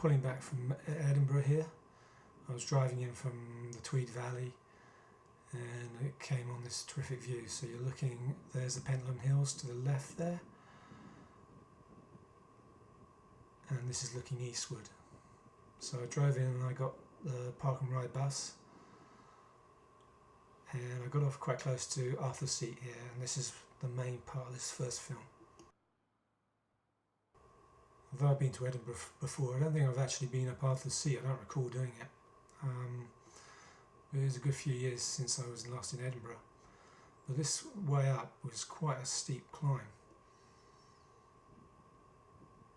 pulling back from Edinburgh here. I was driving in from the Tweed Valley and it came on this terrific view. So you're looking, there's the Pentland Hills to the left there, and this is looking eastward. So I drove in and I got the park and ride bus, and I got off quite close to Arthur's Seat here, and this is the main part of this first film. Although I've been to Edinburgh before, I don't think I've actually been up Arthur's Seat. I don't recall doing it. It was a good few years since I was last in Edinburgh. But this way up was quite a steep climb.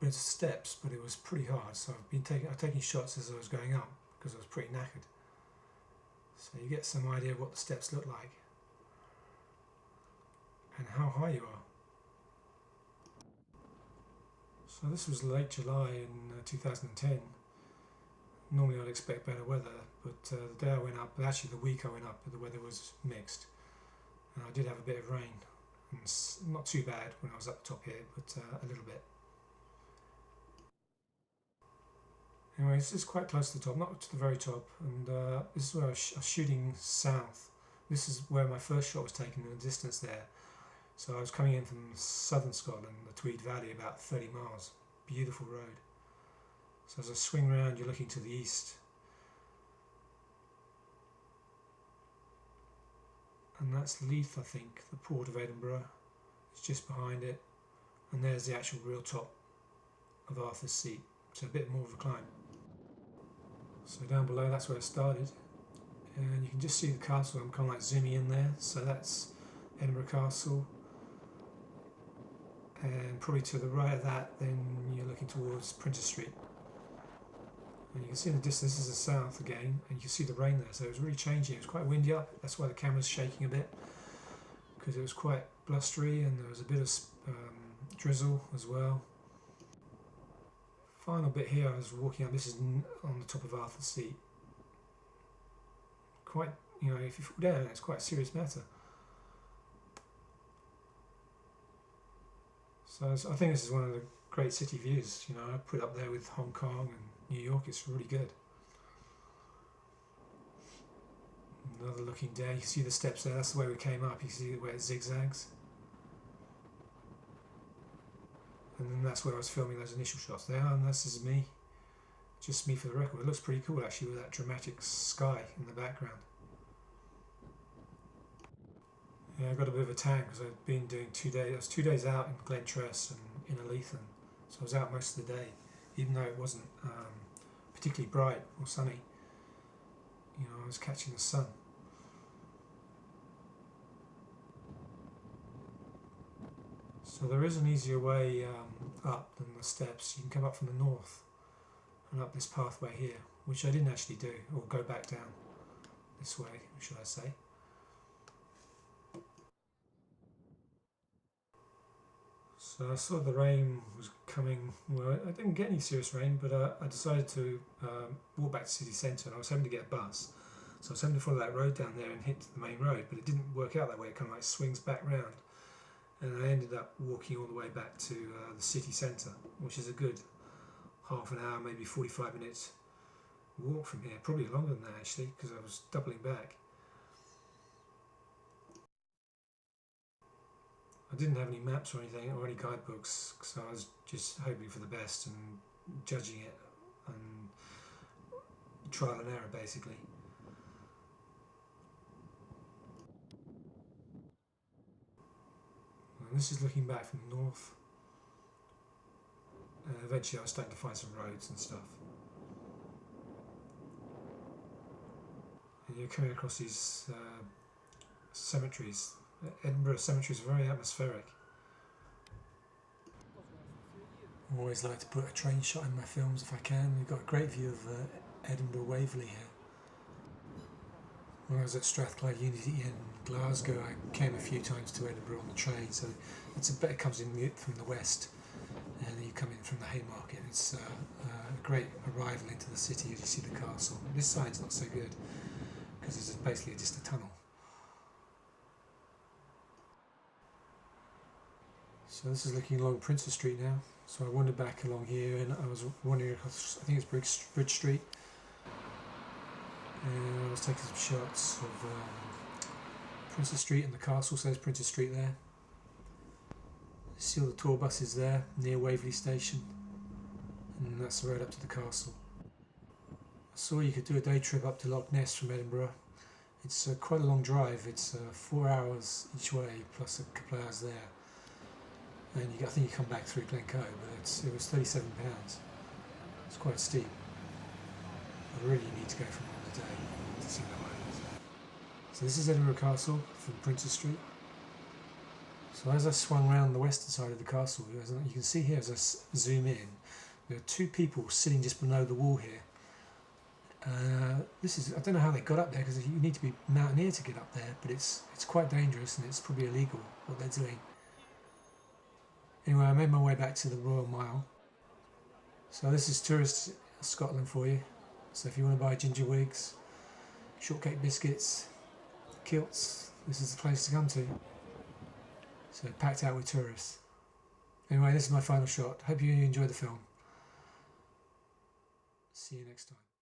It's steps, but it was pretty hard. So I've taken shots as I was going up because I was pretty knackered. So you get some idea of what the steps look like and how high you are. So this was late July in 2010. Normally I'd expect better weather, but the day I went up, actually the week I went up, the weather was mixed. And I did have a bit of rain, and not too bad when I was up the top here, but a little bit. Anyway, this is quite close to the top, not to the very top, and this is where I was shooting south. This is where my first shot was taken in the distance there. So I was coming in from southern Scotland, the Tweed Valley, about 30 miles. Beautiful road. So as I swing round, you're looking to the east. And that's Leith, I think, the port of Edinburgh. It's just behind it. And there's the actual real top of Arthur's Seat. So a bit more of a climb. So down below, that's where I started. And you can just see the castle. I'm kind of like zooming in there. So that's Edinburgh Castle. And probably to the right of that, then you're looking towards Princes Street. And you can see in the distance, this is the south again, and you can see the rain there. So it was really changing. It was quite windy up. That's why the camera's shaking a bit, because it was quite blustery and there was a bit of drizzle as well. Final bit here, I was walking up. This is on the top of Arthur's Seat. Quite, you know, if you fall down, it's quite a serious matter. So I think this is one of the great city views. You know, I put up there with Hong Kong and New York. It's really good. Another looking down. You can see the steps there. That's the way we came up. You can see where it zigzags. And then that's where I was filming those initial shots there. And this is me. Just me for the record. It looks pretty cool actually with that dramatic sky in the background. Yeah, I got a bit of a tan because I've been doing 2 days. I was 2 days out in Glentress and in Leith, so I was out most of the day, even though it wasn't particularly bright or sunny. You know, I was catching the sun. So there is an easier way up than the steps. You can come up from the north and up this pathway here, which I didn't actually do, or go back down this way, should I say. So I saw the rain was coming. Well, I didn't get any serious rain, but I decided to walk back to city centre, and I was hoping to get a bus. So I was hoping to follow that road down there and hit the main road, but it didn't work out that way. It kind of like swings back round, and I ended up walking all the way back to the city centre, which is a good half an hour, maybe 45 minutes walk from here. Probably longer than that actually, because I was doubling back. I didn't have any maps or anything, or any guidebooks, so I was just hoping for the best and judging it and trial and error basically. And this is looking back from the north. Eventually I was starting to find some roads and stuff. And you're coming across these cemeteries. Edinburgh cemeteries are very atmospheric. I always like to put a train shot in my films if I can. We've got a great view of Edinburgh Waverley here. When I was at Strathclyde Unity in Glasgow, I came a few times to Edinburgh on the train, so it comes in from the west, and then you come in from the Haymarket. It's a great arrival into the city as you see the castle. This side's not so good because it's basically just a tunnel. So this is looking along Princess Street now. So I wandered back along here and I was wandering across, I think it's Bridge Street. And I was taking some shots of Princess Street and the castle, says Princess Street there. See all the tour buses there near Waverley Station. And that's the road up to the castle. I saw you could do a day trip up to Loch Ness from Edinburgh. It's quite a long drive, it's 4 hours each way plus a couple of hours there. And I think you come back through Glencoe, but it was £37. It's quite steep. I really need to go for another day to see that island. So this is Edinburgh Castle from Princess Street. So as I swung around the western side of the castle, you can see here as I zoom in, there are two people sitting just below the wall here. I don't know how they got up there because you need to be mountaineer to get up there, but it's quite dangerous and it's probably illegal what they're doing. Anyway, I made my way back to the Royal Mile. So this is tourist Scotland for you. So if you want to buy ginger wigs, shortcake biscuits, kilts, this is the place to come to. So packed out with tourists. Anyway, this is my final shot. Hope you enjoyed the film. See you next time.